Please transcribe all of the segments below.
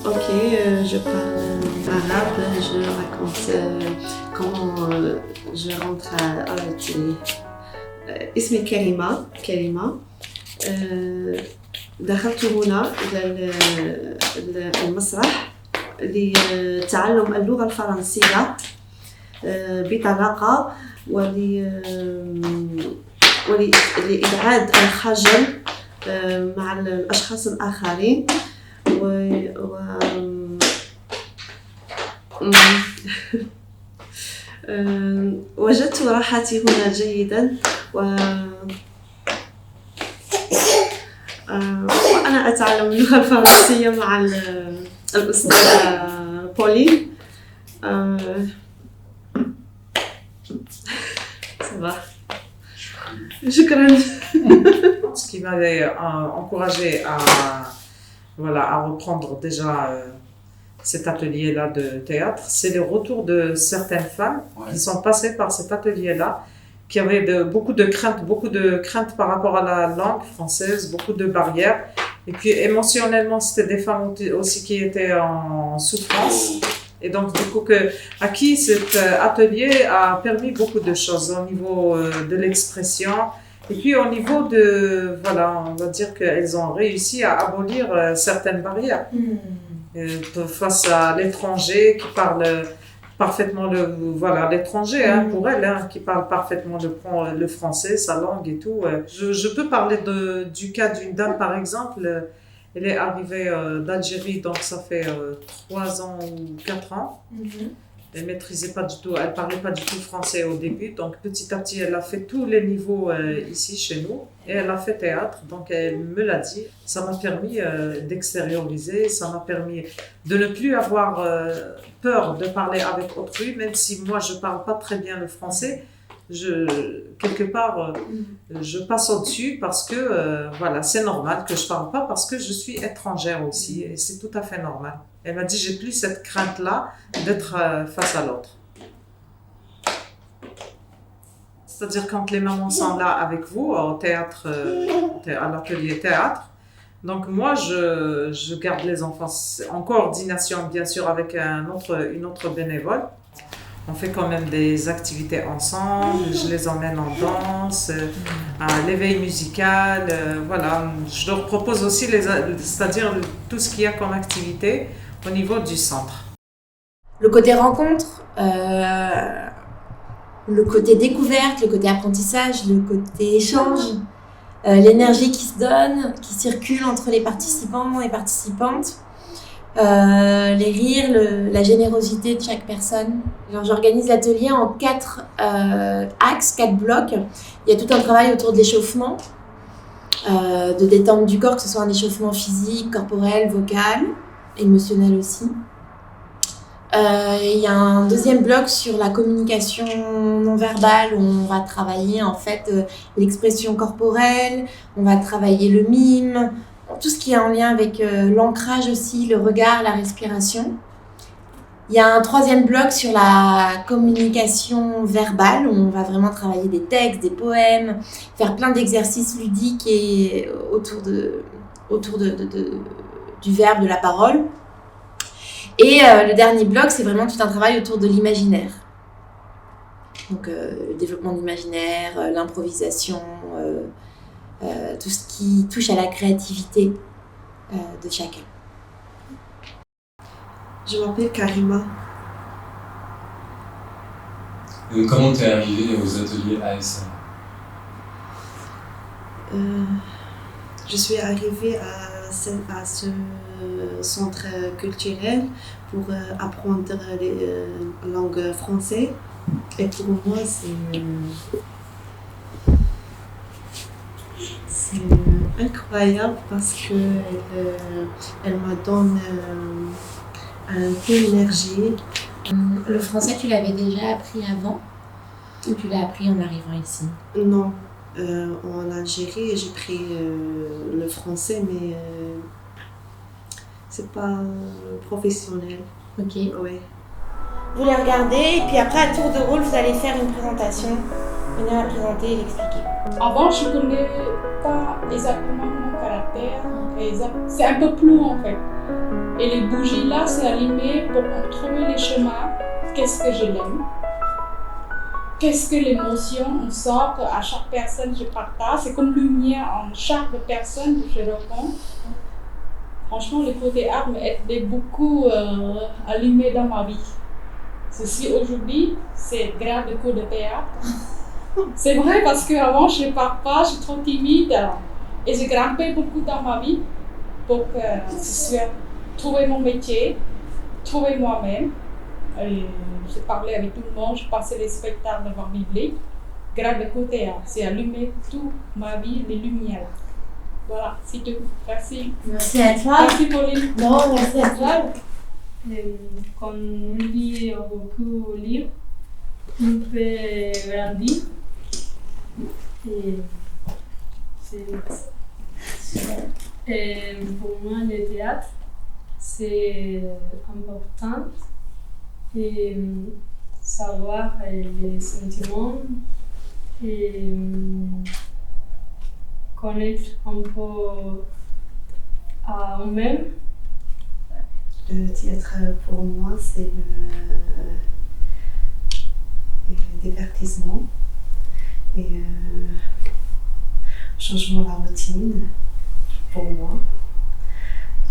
Ok, je parle arabe, je raconte comment je rentre à la télé. اسمي كريمة. دخلت هنا إلى المسرح لتعلم اللغة الفرنسية بطلاقة ولإبعاد الخجل مع الأشخاص الآخرين وجدت راحتي هنا جيدا وأنا أتعلم اللغة الفرنسية مع الأستاذة بولين. شكرا. Ce qui m'avait encouragée à reprendre déjà cet atelier-là de théâtre, c'est le retour de certaines femmes qui sont passées par cet atelier-là, qui avaient beaucoup de craintes par rapport à la langue française, beaucoup de barrières. Et puis émotionnellement, c'était des femmes aussi qui étaient en souffrance. Et donc, du coup, à qui cet atelier a permis beaucoup de choses au niveau de l'expression. Et puis au niveau de, on va dire qu'elles ont réussi à abolir certaines barrières. Face à l'étranger qui parle parfaitement l'étranger, pour elle, qui parle parfaitement le français, sa langue et tout. Je peux parler du cas d'une dame, par exemple. Elle est arrivée d'Algérie, donc ça fait 3 ans ou 4 ans. Elle maîtrisait pas du tout, elle parlait pas du tout français au début, donc petit à petit elle a fait tous les niveaux ici chez nous et elle a fait théâtre, donc elle me l'a dit. Ça m'a permis d'extérioriser, ça m'a permis de ne plus avoir peur de parler avec autrui, même si moi je parle pas très bien le français. Quelque part, je passe au-dessus parce que c'est normal que je parle pas parce que je suis étrangère aussi et c'est tout à fait normal. Elle m'a dit, j'ai plus cette crainte-là d'être face à l'autre. C'est-à-dire quand les mamans sont là avec vous au théâtre, à l'atelier théâtre, donc moi je garde les enfants en coordination bien sûr avec une autre bénévole. On fait quand même des activités ensemble, je les emmène en danse, à l'éveil musical, Je leur propose aussi, c'est-à-dire tout ce qu'il y a comme activité au niveau du centre. Le côté rencontre, le côté découverte, le côté apprentissage, le côté échange, l'énergie qui se donne, qui circule entre les participants et participantes. Les rires, la générosité de chaque personne. J'organise l'atelier en 4 axes, 4 blocs. Il y a tout un travail autour de l'échauffement, de détente du corps, que ce soit un échauffement physique, corporel, vocal, émotionnel aussi. Il y a un deuxième bloc sur la communication non verbale où on va travailler en fait l'expression corporelle, on va travailler le mime, tout ce qui est en lien avec l'ancrage aussi, le regard, la respiration. Il y a un troisième bloc sur la communication verbale où on va vraiment travailler des textes, des poèmes, faire plein d'exercices ludiques et autour du verbe, de la parole. Et le dernier bloc, c'est vraiment tout un travail autour de l'imaginaire. Donc le développement de l'imaginaire, l'improvisation, tout ce qui touche à la créativité de chacun. Je m'appelle Karima. Comment t'es arrivée aux ateliers ASM? Je suis arrivée à ce centre culturel pour apprendre la langue française. Et pour moi, c'est incroyable parce qu'elle me donne un peu d'énergie. Le français, tu l'avais déjà appris avant ou tu l'as appris en arrivant ici? Non, en Algérie, j'ai pris le français, mais c'est pas professionnel. Ok. Oui. Vous les regardez et puis après, à tour de rôle, vous allez faire une présentation. Venir la présenter et l'expliquer. Avant, je ne connais pas exactement mon caractère. C'est un peu flou en fait. Et les bougies là, c'est allumé pour trouver les chemins. Qu'est-ce que je l'aime? Qu'est-ce que l'émotion on sent qu'à chaque personne je partage? C'est comme lumière en chaque personne que je rencontre. Franchement, le côté art m'a aidé beaucoup à allumer dans ma vie. Ceci aujourd'hui, c'est grâce au cours de théâtre. C'est vrai parce qu'avant, je ne parle pas, je suis trop timide. Et j'ai grimpé beaucoup dans ma vie pour que je puisse trouver mon métier, trouver moi-même. Et j'ai parlé avec tout le monde, je passais les spectacles devant le public. Grâce au côté art, c'est allumé toute ma vie, les lumières. Voilà, c'est tout. Merci. Merci à toi. Merci Pauline. Non, merci à toi. Quand on lit beaucoup de livres, on peut grandir. Et pour moi, le théâtre, c'est important. Et savoir les sentiments et connaître un peu à nous-mêmes. Le théâtre, pour moi, c'est le divertissement et changement de la routine pour moi.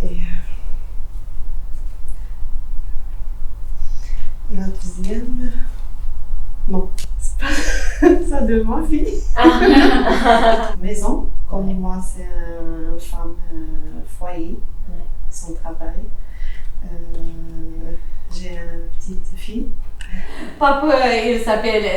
Et la deuxième, bon, c'est pas ça de ma vie. Maison, comme moi, c'est une femme foyer, son travail. J'ai une petite fille. Papa, il s'appelle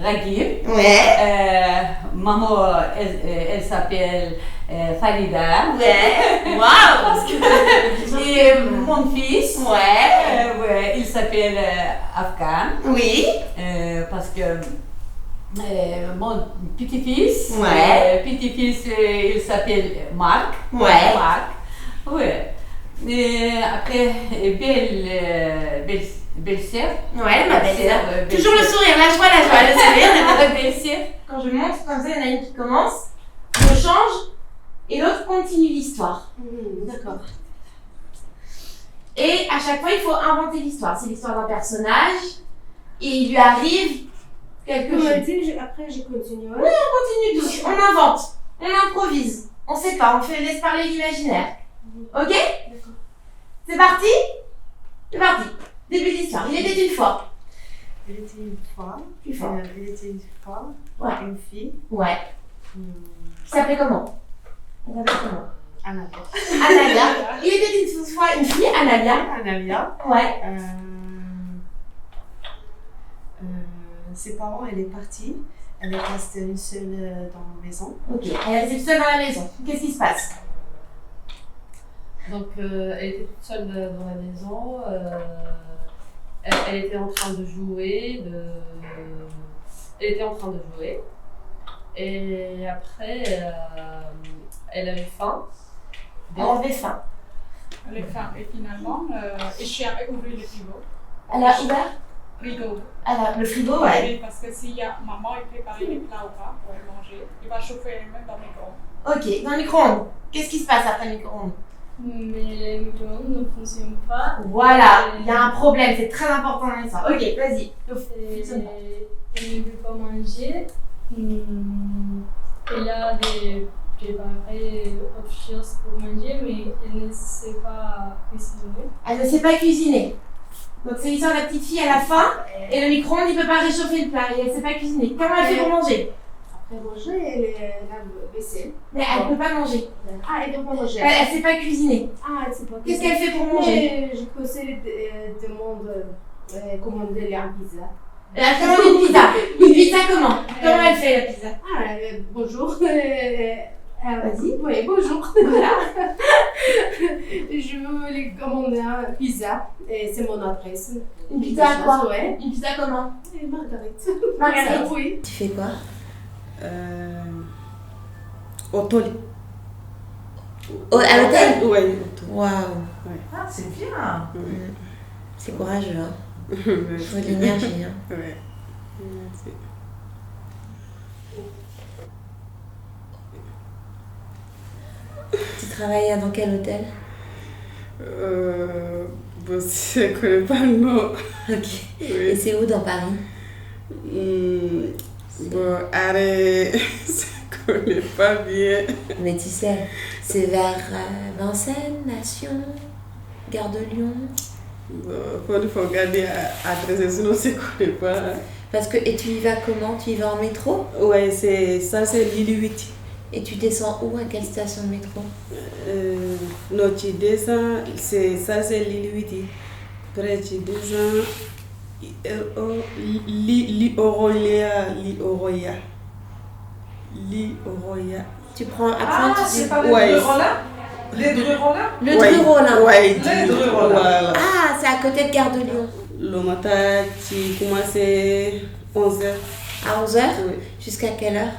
Ragib. Ouais. Maman, elle s'appelle Farida. Ouais. Waouh. Parce que et mon fils, Ouais. il s'appelle Afghan. Oui. Parce que mon petit-fils, il s'appelle Marc. Ouais. Marc. Ouais. Et après, belle-sœur. Ouais, ma belle-sœur. belle-sœur. Toujours le sourire, la joie, le sourire. Belle-sœur. Quand je monte, comme ça, il y en a une qui commence, je change, et l'autre continue l'histoire. D'accord. Et à chaque fois, il faut inventer l'histoire. C'est l'histoire d'un personnage, et il lui arrive quelque chose. Après, j'ai continué. Oui, on continue tous. On invente, on improvise, on sait pas, laisse parler l'imaginaire. Ok? D'accord. C'est parti? C'est parti. Début de l'histoire. Il était une fois. Il était une fois. Plus fort. Il était une fois. Ouais. Une fille. Ouais. Qui s'appelait comment? Elle s'appelait comment? Analia. Analia. Il était une fois une fille, Analia. Analia. Ouais. Ses parents, elle est partie. Elle est restée une seule dans la maison. Ok. Elle est restée seule dans la maison. Qu'est-ce qui se passe? Donc, elle était toute seule dans la maison. Elle était en train de jouer. Elle était en train de jouer. Et après, elle avait faim. Elle avait faim. Les femmes, et finalement, je suis allée ouvrir le frigo. Elle a ouvert Frigo. le frigo, ouais. Oui, parce que s'il y a maman, elle prépare les plats ou pas pour elle manger, il va chauffer même dans le micro-ondes. Ok, dans le micro-ondes. Qu'est-ce qui se passe après le micro-ondes? Mais les micro-ondes ne fonctionnent pas. Voilà, il y a un problème, c'est très important dans l'histoire. Ok, vas-y. Elle ne veut pas manger. Elle a préparé autre chose pour manger, mais elle ne sait pas cuisiner. Elle ne sait pas cuisiner. Donc c'est l'histoire de la petite fille à la fin, et le micro-ondes il peut pas réchauffer le plat, et elle ne sait pas cuisiner. Comment elle fait pour manger? Après manger, elle a vaisselle. Mais elle ne peut pas manger. Ah, elle ne peut pas manger. Elle ne sait pas cuisiner. Ah, elle ne sait pas. Qu'est-ce qu'elle fait pour manger? Mais je peux commander un pizza. Elle a commandé une pizza. Une pizza comment? Comment elle fait la pizza? Ah, bonjour. Vas-y. Oui, bonjour. Voilà. Je veux les commander un pizza. Et c'est mon adresse. Une pizza à quoi? Ouais. Une pizza comment? Et Marguerite. Marguerite. Oui. Tu fais quoi? Au Tolly. À l'hôtel? Oui. Waouh. Ah, c'est bien. C'est courageux, hein. Il faut de l'énergie, hein. Ouais. Tu travailles dans quel hôtel? Bon, je ne connais pas le nom. Ok. Oui. Et c'est où dans Paris? Bon, arrête, je ne connais pas bien. Mais tu sais, c'est vers Vincennes, Nation, Gare de Lyon. Bon, il faut regarder à 13, sinon je ne connais pas. Parce que, et tu y vas comment? Tu y vas en métro? Oui, c'est l'île 8. Et tu descends où? À quelle station de métro? Non, tu descends, c'est l'île 8. Après, tu descends, l'Oroya. Tu prends après. Ah, c'est pas le Ouais. Dru-Rollin? Les Dru-Rollin? Le Dru-Rollin. Ouais, Les Dru-Rollin. voilà. Ah, c'est à côté de Gare de Lyon. Le matin, tu commences à 11h. À 11h? Oui. Jusqu'à quelle heure?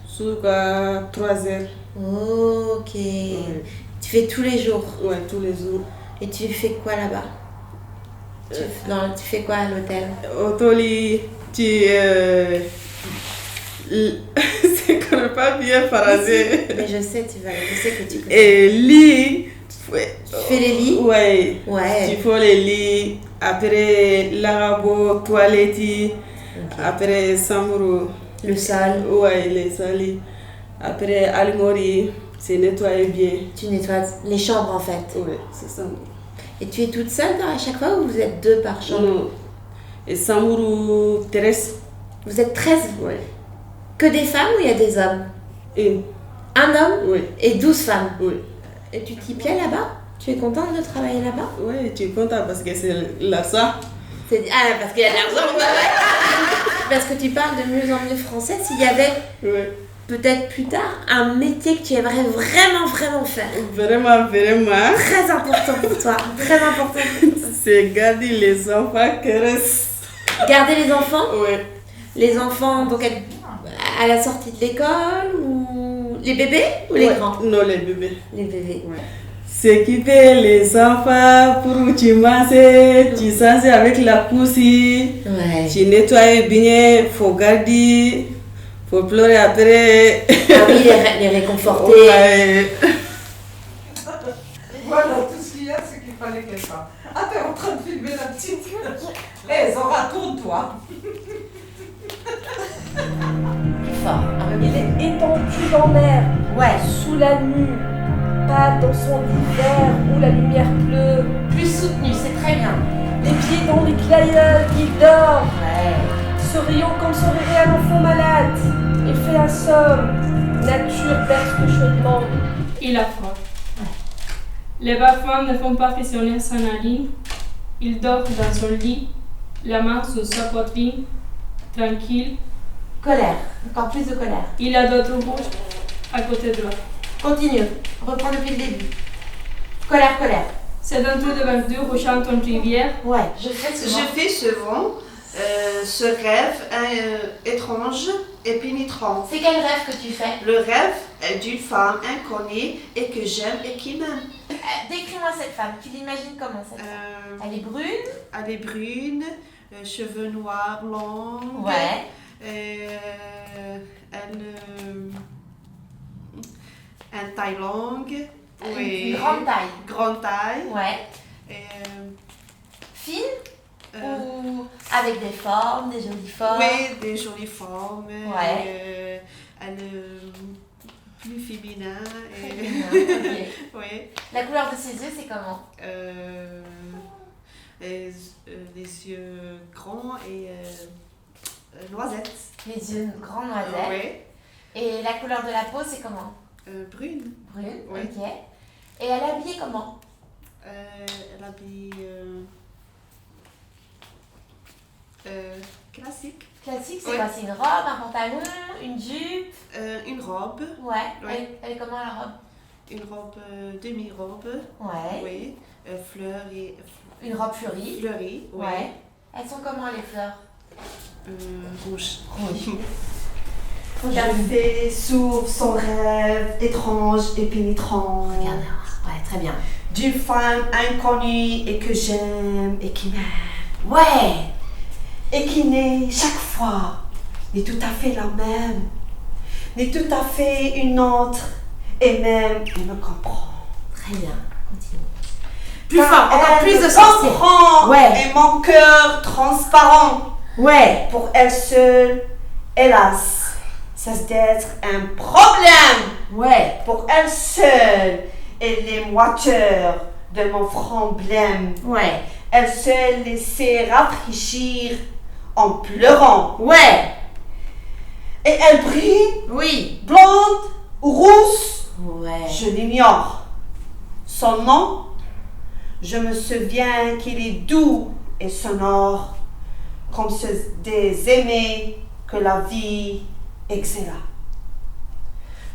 Jusqu'à 3h. Ok. Tu fais tous les jours? Oui, tous les jours. Et tu fais quoi là-bas? Tu fais quoi à l'hôtel? Autoli, je ne connais pas bien français. Mais je sais, je sais que tu connais. Et lit. Tu fais les lits? Oui. Ouais. Tu fais les lits. Après, lavabo, toilette. Okay. Après, samuro. Le sol? Oui, les sols. Après, almori, c'est nettoyer bien. Tu nettoies les chambres en fait? Oui, c'est ça. Et tu es toute seule à chaque fois ou vous êtes 2 par chambre? Non. Et samuro, 13. Vous êtes 13? Oui. Que des femmes ou il y a des hommes? Un homme? Oui. Et 12 femmes? Oui. Et tu t'y plais là-bas? Tu es contente de travailler là-bas? Oui, tu es contente parce que c'est l'argent. Ah, parce qu'il y a de l'argent, bah ouais. Parce que tu parles de mieux en mieux français. S'il y avait peut-être plus tard un métier que tu aimerais vraiment, vraiment faire. Vraiment, vraiment. Très important pour toi. Très important pour toi. C'est garder les enfants qui restent. Garder les enfants? Oui. Les enfants, donc à la sortie de l'école ou les bébés ou les grands? Non, les bébés. Les bébés. Ouais. S'occuper les enfants pour tu manges, tu sens avec la poussière, tu nettoies bien, faut garder, faut pleurer après. Ah oui, les réconforter. Ouais. Voilà, tout ce qu'il y a, c'est qu'il fallait qu'elle parle. Ah, t'es en train de filmer la petite. Les Zora, tourne-toi. Fort. Il est étendu dans l'air, sous la nuit, pas dans son hiver où la lumière pleut. Plus soutenu, c'est très bien. Les pieds dans les glaïeuls, il dort. Souriant comme sourirait un enfant malade. Il fait un somme. Nature berce chaudement. Il a froid. Les parfums ne font pas frissonner sa narine. Il dort dans son lit, la main sur sa poitrine, tranquille. Colère, encore plus de colère. Il a d'autres rouges à côté de lui. Continue, reprends depuis le début. Colère, colère. C'est un trou de verdure au chante en rivière. Ouais, je fais souvent ce rêve étrange et pénétrant. C'est quel rêve que tu fais? Le rêve d'une femme inconnue et que j'aime et qui m'aime. Décris-moi cette femme, tu l'imagines comment cette femme? Elle est brune? Elle est brune, cheveux noirs, longs. Ouais. Une taille longue. Oui. Une grande taille. Grande taille. Ouais. Fine? Ou avec des formes, des jolies formes? Oui, des jolies formes. Ouais. Elle est plus féminin. Okay. Oui. La couleur de ses yeux, c'est comment? Les yeux grands et noisettes. Les yeux grands noisettes. Oui. Et la couleur de la peau, c'est comment? Brune. Brune, oui. Ok. Et elle est habillée comment? Elle habille classique. Classique, c'est quoi? C'est une robe, un pantalon, une jupe? Une robe. Ouais. Elle est comment la robe? Une robe, demi-robe. Ouais. Oui. Fleurie. Une robe fleurie. Fleurie, oui. Ouais. Elles sont comment les fleurs? Rouge. Rouge. Elle fait sourd son rêve étrange et pénétrant. Regarde, ouais, très bien. D'une femme inconnue et que j'aime et qui m'aime. Ouais. Et qui n'est chaque fois n'est tout à fait la même, n'est tout à fait une autre, et même elle me comprend. Très bien, continue. Plus fort, encore plus de sorcier. Comprend Ouais. et mon cœur transparent. Ouais. Pour elle seule, hélas, cesse d'être un problème. Ouais. Pour elle seule, elle est moiteur de mon front blême. Ouais. Elle se laissait rafraîchir en pleurant. Ouais. Et elle brille. Oui. Blonde ou rousse. Ouais. Je l'ignore. Son nom, je me souviens qu'il est doux et sonore, comme ceux des aimés que la vie excella.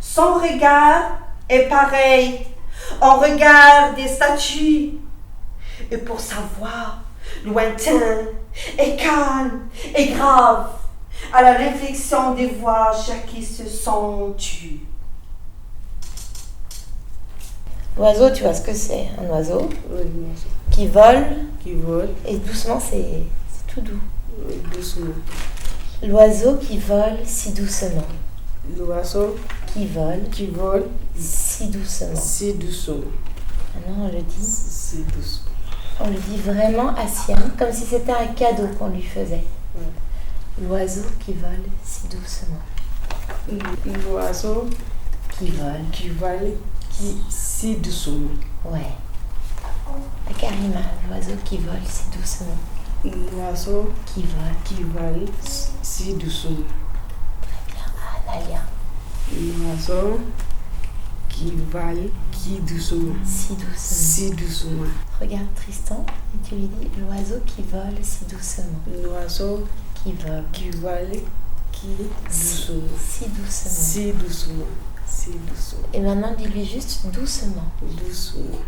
Son regard est pareil au regard des statues, et pour sa voix lointaine et calme et grave, à la réflexion des voix qui se sont tues. L'oiseau, tu vois ce que c'est? Un oiseau Oui, un oiseau. qui vole. Qui vole. Et doucement, c'est tout doux. Oui, doucement. L'oiseau qui vole si doucement. L'oiseau qui vole. Qui vole. Si doucement. Si doucement. Maintenant, on le dit. Si doucement. On le dit vraiment à Sien, comme si c'était un cadeau qu'on lui faisait. Ouais. L'oiseau qui vole si doucement. L'oiseau qui vole. Qui vole si doucement. Ouais. La Karima, l'oiseau qui vole si doucement. L'oiseau qui vole si doucement. Très bien. Analia. L'oiseau qui vole doucement. Si doucement. Si doucement. Regarde Tristan et tu lui dis l'oiseau qui vole si doucement. L'oiseau qui vole doucement. Si doucement. Si doucement. Si doucement. Et maintenant dis-lui juste doucement. Doucement.